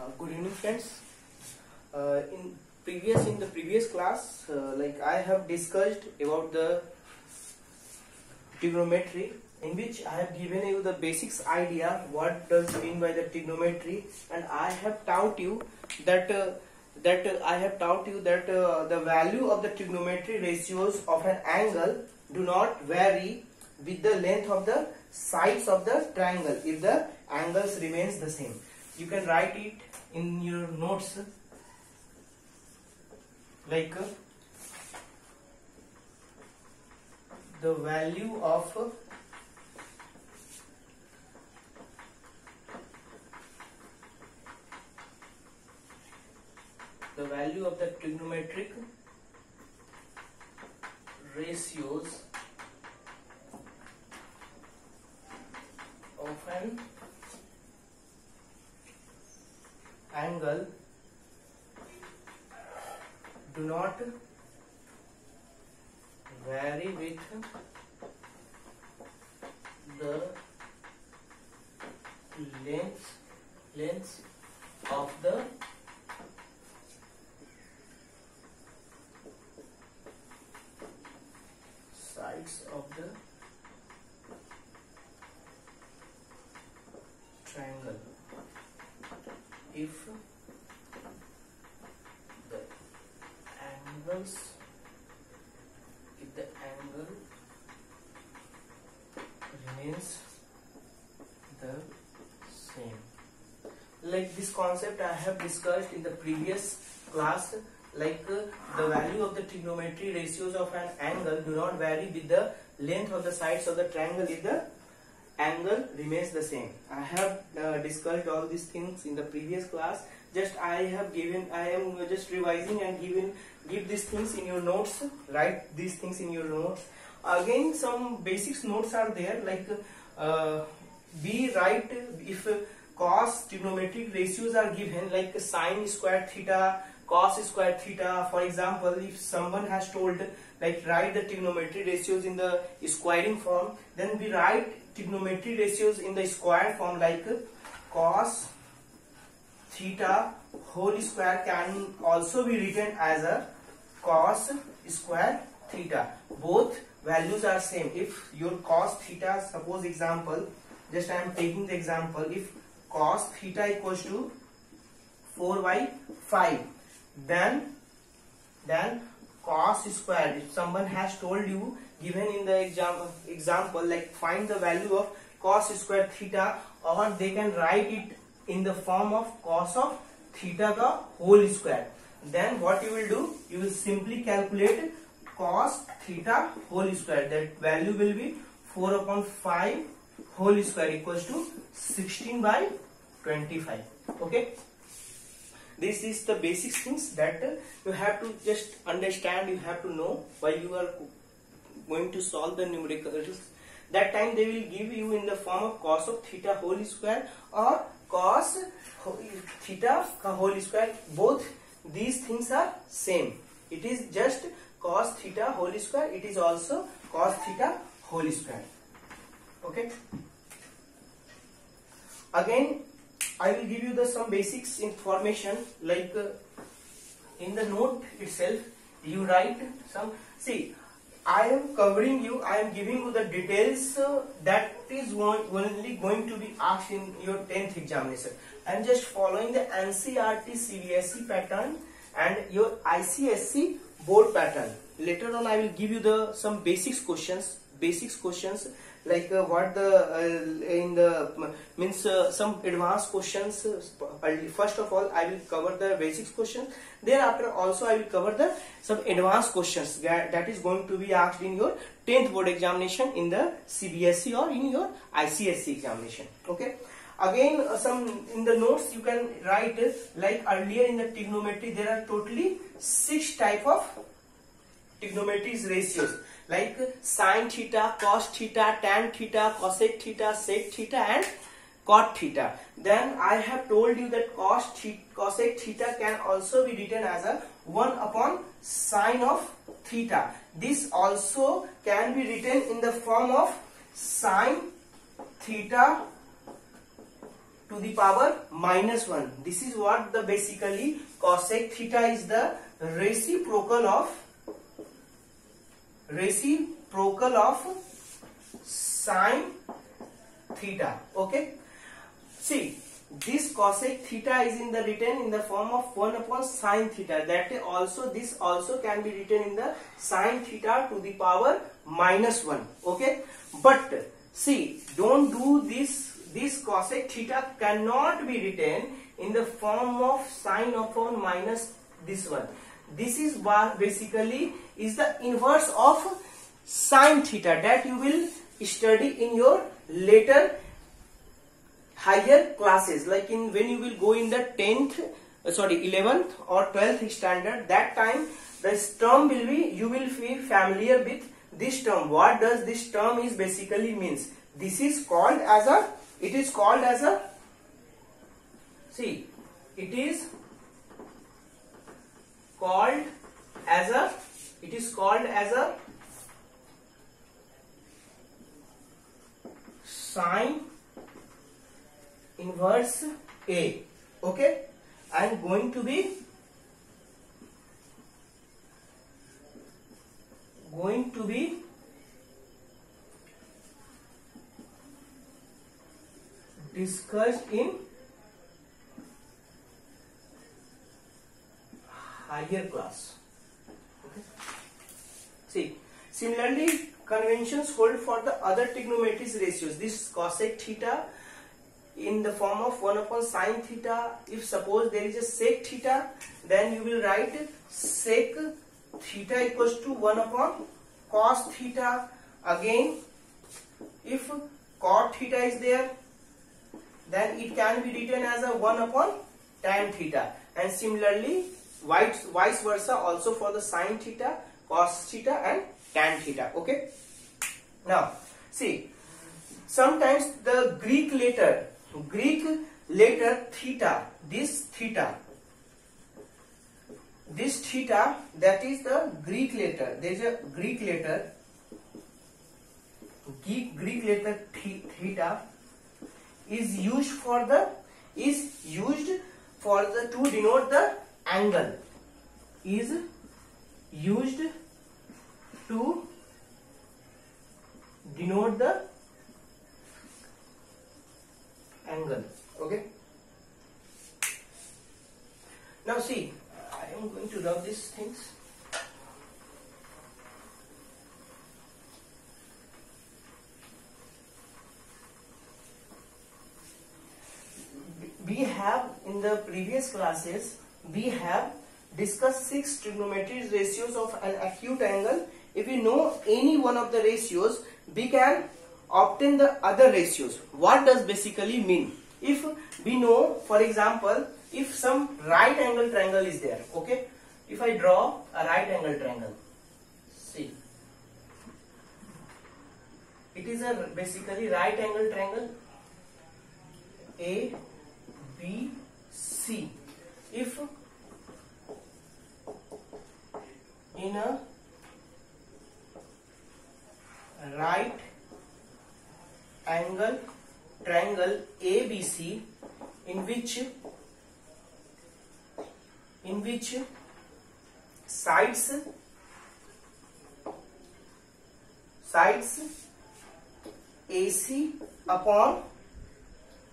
Good evening, friends. In the previous class, I have discussed about the trigonometry, in which I have given you the basics idea what does mean by the trigonometry, and I have taught you that the value of the trigonometry ratios of an angle do not vary with the length of the sides of the triangle if the angles remains the same. You can write it in your notes like the value of the trigonometric ratios of an angle do not vary with the length of the sides of the triangle if the angle remains the same. Like this concept I have discussed in the previous class, the value of the trigonometry ratios of an angle do not vary with the length of the sides of the triangle if the angle remains the same. I have discussed all these things in the previous class. I am just revising and give these things in your notes. Write these things in your notes. Again, some basics notes are there, we write if cos trigonometric ratios are given, like sine square theta, cos square theta. For example, if someone has told write the trigonometry ratios in the squaring form, then we write trigonometry ratios in the square form, like cos theta whole square can also be written as a cos square theta. Both values are same. If your cos theta, suppose example, just I am taking the example, if cos theta equals to 4 by 5, then cos square, if someone has told you, given in the example find the value of cos square theta, or they can write it in the form of cos of theta the whole square, then what you will do, you will simply calculate cos theta whole square. That value will be 4 upon 5 whole square equals to 16 by 25. Okay, this is the basic things that you have to just understand, you have to know while you are going to solve the numericals. That time they will give you in the form of cos of theta whole square or cos theta whole square. Both these things are same. It is just cos theta whole square, it is also cos theta whole square. Okay, again I will give you some basics information, in the note itself you write some. See, I am covering you, I am giving you the details that is only going to be asked in your 10th examination. I am just following the NCERT CBSE pattern and your ICSE board pattern. Later on I will give you some basics questions what some advanced questions. First of all I will cover the basics questions, thereafter also I will cover some advanced questions that is going to be asked in your 10th board examination in the CBSE or in your ICSE examination. Okay, again some in the notes you can write earlier in the trigonometry there are totally 6 type of trigonometry ratios, like sine theta, cos theta, tan theta, cosec theta, sec theta and cot theta. Then I have told you that cosec theta can also be written as a 1 upon sine of theta. This also can be written in the form of sine theta to the power -1. This is what the basically cosec theta is the reciprocal of sine theta. Okay. See, this cosec theta is written in the form of 1 upon sine theta. This also can be written in the sine theta to the power -1. Okay. But see, don't do this. This cosec theta cannot be written in the form of sine upon minus this one. This is basically is the inverse of sine theta that you will study in your later higher classes, like when you will go in the 11th or 12th standard. That time this term will be, you will be familiar with this term. What does this term is basically means? This is called as a, it is called as a, see, it is called as a, it is called as a sine inverse A. Okay, I am going to be discussed in higher class. Okay. See, similarly conventions hold for the other trigonometric ratios. This cosec theta in the form of 1 upon sine theta. If suppose there is a sec theta, then you will write sec theta equals to 1 upon cos theta. Again, if cot theta is there, then it can be written as a 1 upon tan theta. And similarly vice versa also for the sine theta, cos theta and tan theta. Okay. Now see, sometimes the Greek letter theta, this theta, that is the Greek letter. There is a Greek letter theta is used for the to denote the angle, is used to denote the angle. Okay. Now see, I am going to rub these things. We have in the previous classes we have discussed 6 trigonometric ratios of an acute angle. If we know any one of the ratios, we can obtain the other ratios. What does basically mean? If we know, for example, if some right angle triangle is there, okay, if I draw a right angle triangle, see, it is a basically right angle triangle A, B, C. If in a right angle triangle ABC, in which sides AC upon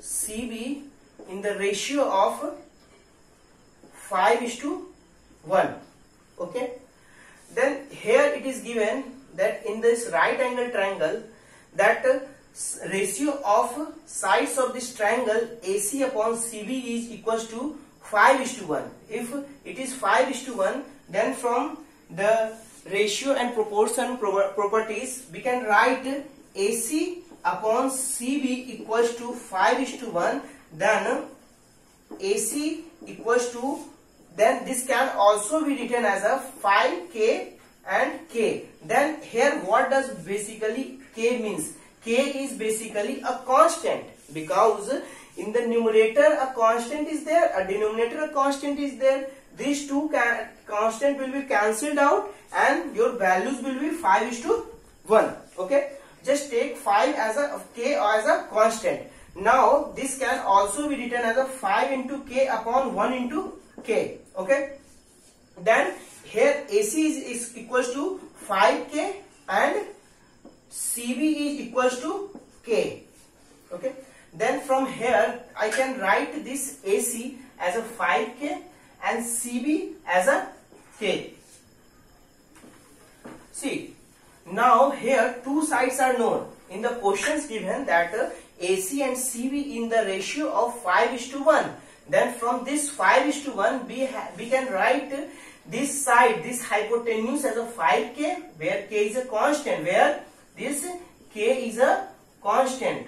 CB in the ratio of 5:1. Okay, then here it is given that in this right angle triangle, that ratio of sides of this triangle AC upon CB is equals to 5:1. If it is 5:1, then from the ratio and proportion properties we can write AC upon CB equals to 5:1. Then AC equals to, then this can also be written as a 5K and K. Then here what does basically K means? K is basically a constant, because in the numerator a constant is there, a denominator a constant is there. These two constant will be cancelled out and your values will be 5:1. Okay, just take 5 as a K as a constant. Now this can also be written as a 5 into k upon 1 into k. Okay. Then here AC is equals to 5k and CB is equals to k. Okay. Then from here I can write this AC as a 5k and CB as a k. See, now here two sides are known. In the questions given that AC and CB in the ratio of 5:1. Then from this 5:1 we can write this side, this hypotenuse as a 5k, where k is a constant, where this k is a constant,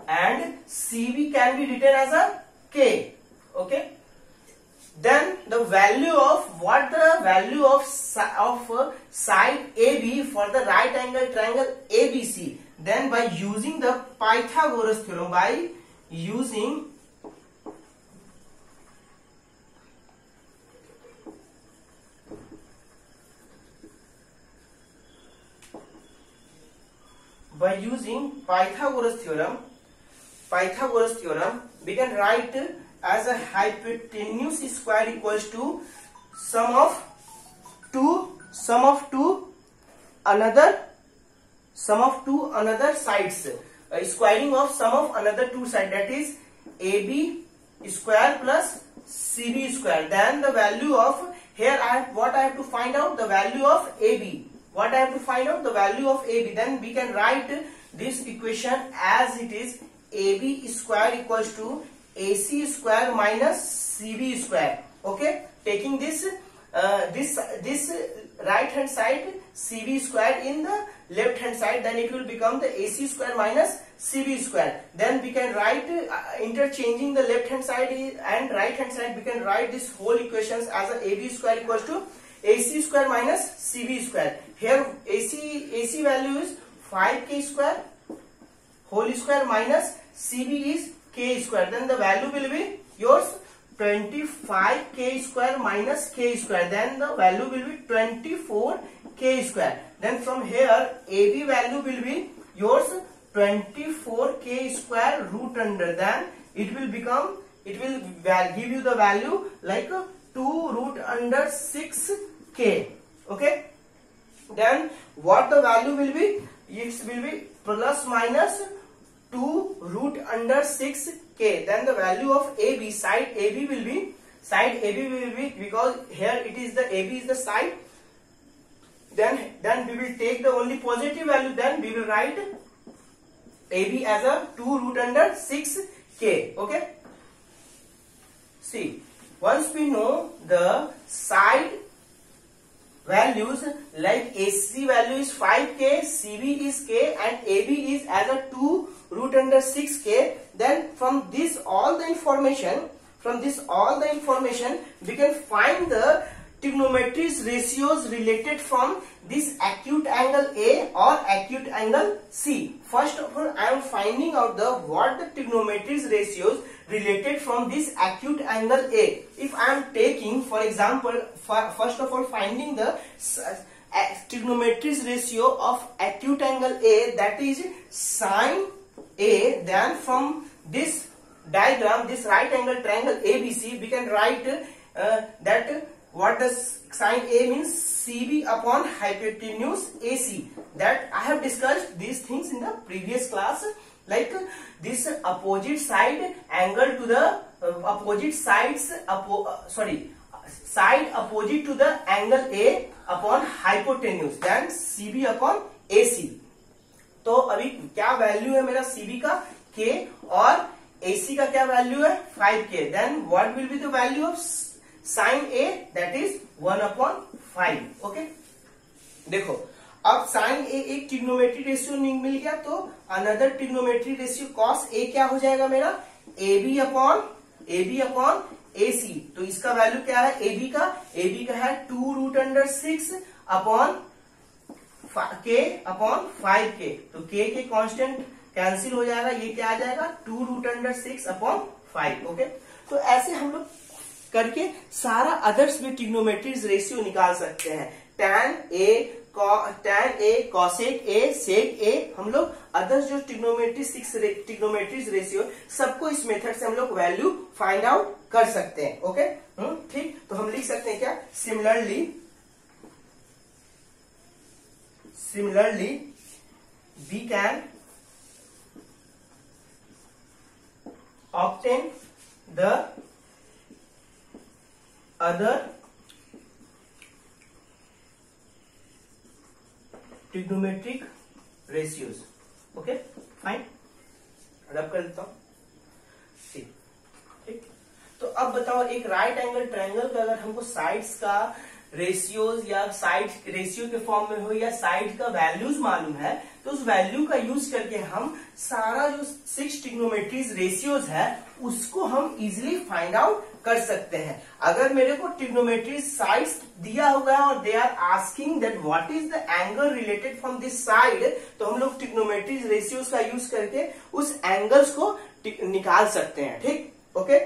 and CB can be written as a k. Okay. Then the value of side AB for the right angle triangle ABC. Then by using the Pythagoras theorem, by using Pythagoras theorem, we can write as a hypotenuse square equals to sum of two another sides, squaring of sum of another two sides, that is AB square plus CB square. Then the value of, here I have to find out the value of AB. Then we can write this equation as it is: AB square equals to AC square minus CB square. Okay, taking this right hand side CB square in the left hand side, then it will become the AC square minus CB square. Then we can write interchanging the left hand side and right hand side, we can write this whole equations as a AB square equals to AC square minus CB square. Here AC value is 5k square whole square minus CB is k square. Then the value will be yours 25k square minus k square. Then the value will be 24k square. Then from here AB value will be yours 24k square root under. Then it will give you the value like 2 root under 6k. Okay. Then what the value will be? It will be plus minus 2 root under 6k. Then the value of AB, side AB will be, because here it is the AB is the side, then we will take the only positive value. Then we will write AB as a 2 root under 6k. Okay. See, once we know the side values, like AC value is 5k, CB is k, and AB is as a 2 root under 6k, then from this all the information we can find the trigonometry's ratios related from this acute angle A or acute angle C. First of all, I am finding out what the trigonometry's ratios related from this acute angle A. If I am taking, for example, first of all finding the trigonometry's ratio of acute angle A, that is sine A. Then from this diagram, this right angle triangle ABC, we can write that what does sine A means? CB upon hypotenuse AC. That I have discussed these things in the previous class, like this opposite side angle to the side opposite to the angle A upon hypotenuse, then CB upon AC. तो अभी क्या value है मेरा CB का K और AC का क्या value है 5K. Then what will be the value of sin A? That is 1/5. Okay. देखो अब sin A एक ट्रिग्नोमेट्री रेशियो मिल गया, तो another trigonometry ratio cos A क्या हो जाएगा मेरा AB अपॉन AC. तो इसका वैल्यू क्या है AB का है 2 root under 6 upon K upon 5K. तो K के कांस्टेंट कैंसिल हो जाएगा, ये क्या आ जाएगा 2 रूट अंडर 6 अपॉन 5. ओके. तो ऐसे हम लोग करके सारा अदर्स भी ट्रिग्नोमेट्रीज रेशियो निकाल सकते हैं. tan A tan A, cosec A, sec A, हम लोग अदर्स जो ट्रिग्नोमेट्री रेशियो सबको इस मेथड से हम लोग वैल्यू फाइंड आउट कर सकते हैं। ओके, ठीक। तो हम लिख सकते हैं क्या, similarly we can obtain the other trigonometric ratios। Okay, fine, रब कर देता हूं। ठीक, तो अब बताओ एक राइट एंगल ट्रायंगल का अगर हमको साइड्स का रेशियोज या साइड रेशियो के फॉर्म में हो या साइड का वैल्यूज मालूम है, तो उस वैल्यू का यूज करके हम सारा जो 6 ट्रिग्नोमेट्रीज रेशियोज है उसको हम इजिली फाइंड आउट कर सकते हैं। अगर मेरे को ट्रिग्नोमेट्री साइड्स दिया होगा और they are asking that what is the angle related from this side, तो हम लोग ट्रिग्नोमेट्री रेशियोज का यूज करके उस एंगल्स को निकाल सकते हैं। ठीक, ओके।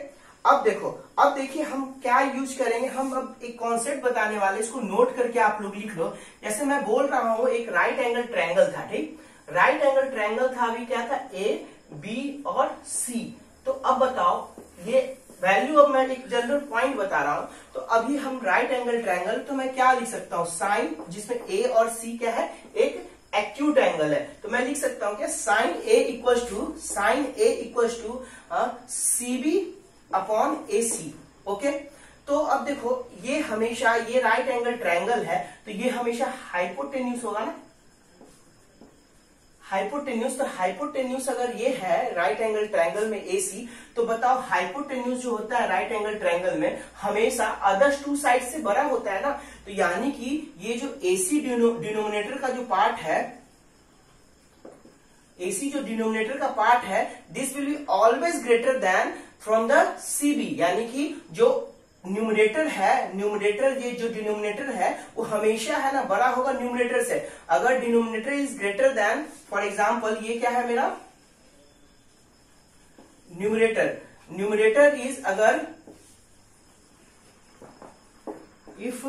अब देखो, अब देखिए हम क्या यूज करेंगे। हम अब एक कॉन्सेप्ट बताने वाले, इसको नोट करके आप लोग लिख लो। जैसे मैं बोल रहा हूं एक राइट एंगल ट्रायंगल था। ठीक, राइट एंगल ट्रायंगल था, अभी क्या था, ए, बी और सी। तो अब बताओ ये वैल्यू, अब मैं एक जनरल पॉइंट बता रहा हूं। तो अभी हम राइट एंगल ट्रायंगल, तो मैं क्या लिख सकता हूं, साइन, जिसमें ए और सी क्या है, एक एक्यूट एंगल है। तो मैं लिख सकता हूं क्या, sine A equals to CB upon AC। Okay, तो अब देखो ये हमेशा, ये राइट एंगल ट्रायंगल है तो ये हमेशा हाइपोटेन्यूस होगा ना, हाइपोटेन्यूस। तो हाइपोटेन्यूस अगर ये है राइट एंगल ट्रायंगल में AC, तो बताओ हाइपोटेन्यूस जो होता है राइट एंगल ट्रायंगल में हमेशा अदर्स टू साइड से बड़ा होता है ना। तो यानी कि ये जो AC डिनोमिनेटर का जो पार्ट है, AC जो डिनोमिनेटर का पार्ट है, this will be always greater than from the CB। यानी कि जो न्यूमरेटर है, ये जो डिनोमिनेटर है वो हमेशा है ना बड़ा होगा न्यूमरेटर से। अगर denominator is greater than, for example ये क्या है मेरा न्यूमरेटर इज, अगर इफ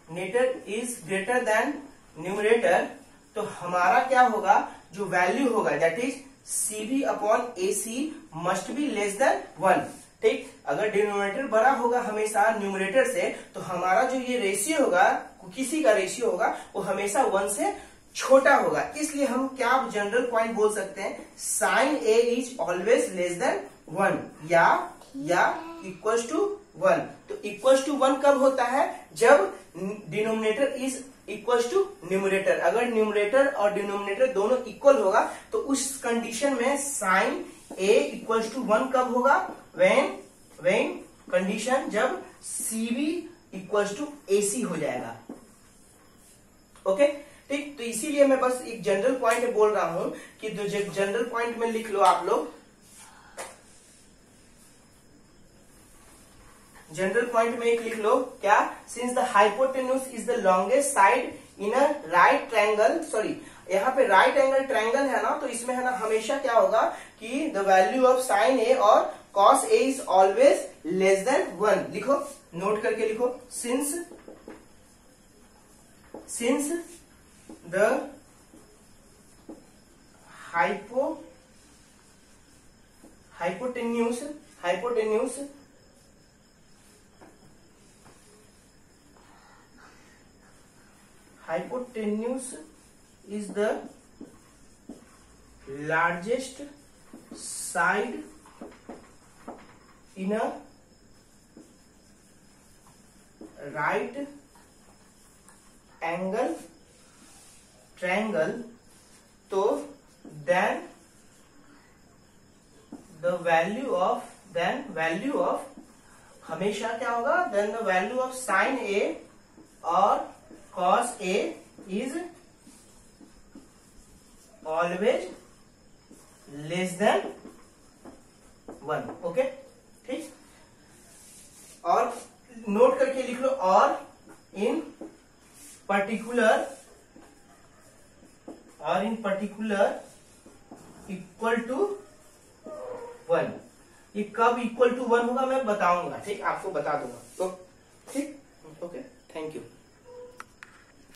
नेटर इज ग्रेटर देन न्यूमरेटर, तो हमारा क्या होगा, जो वैल्यू होगा that is CB upon AC must be less than 1। ठीक, अगर डिनोमिनेटर बड़ा होगा हमेशा न्यूमरेटर से, तो हमारा जो ये रेशियो होगा, किसी का रेशियो होगा, वो हमेशा 1 से छोटा होगा। इसलिए हम क्या जनरल पॉइंट बोल सकते हैं, sine A is always less than 1 या इक्वल्स टू 1। तो इक्वल्स टू 1 कब होता है, जब denominator is equals to numerator. अगर न्यूमरेटर और डिनोमिनेटर दोनों इक्वल होगा तो उस कंडीशन में साइन A इक्वल्स टू 1 कब होगा, व्हेन कंडीशन जब CB इक्वल्स टू AC हो जाएगा। ओके, ठीक। तो इसीलिए मैं बस एक जनरल पॉइंट बोल रहा हूं कि जनरल पॉइंट में लिख लो आप लोग, जनरल पॉइंट में एक लिख लो क्या, since the hypotenuse is the longest side in a right triangle, sorry यहाँ पे राइट एंगल ट्रायंगल है ना, तो इसमें है ना हमेशा क्या होगा कि the value of sine A और cos A is always less than 1। लिखो, नोट करके लिखो, since the hypotenuse is the largest side in a right angle triangle, तो then the value of हमेशा क्या होगा, then the value of sin A और cos A is always less than 1। Okay, ठीक। और नोट करके लिख लो, और इन पर्टिकुलर इक्वल टू 1। ये कब इक्वल टू 1 होगा मैं बताऊंगा, ठीक, आपको बता दूंगा। तो ठीक, ओके। Thank you.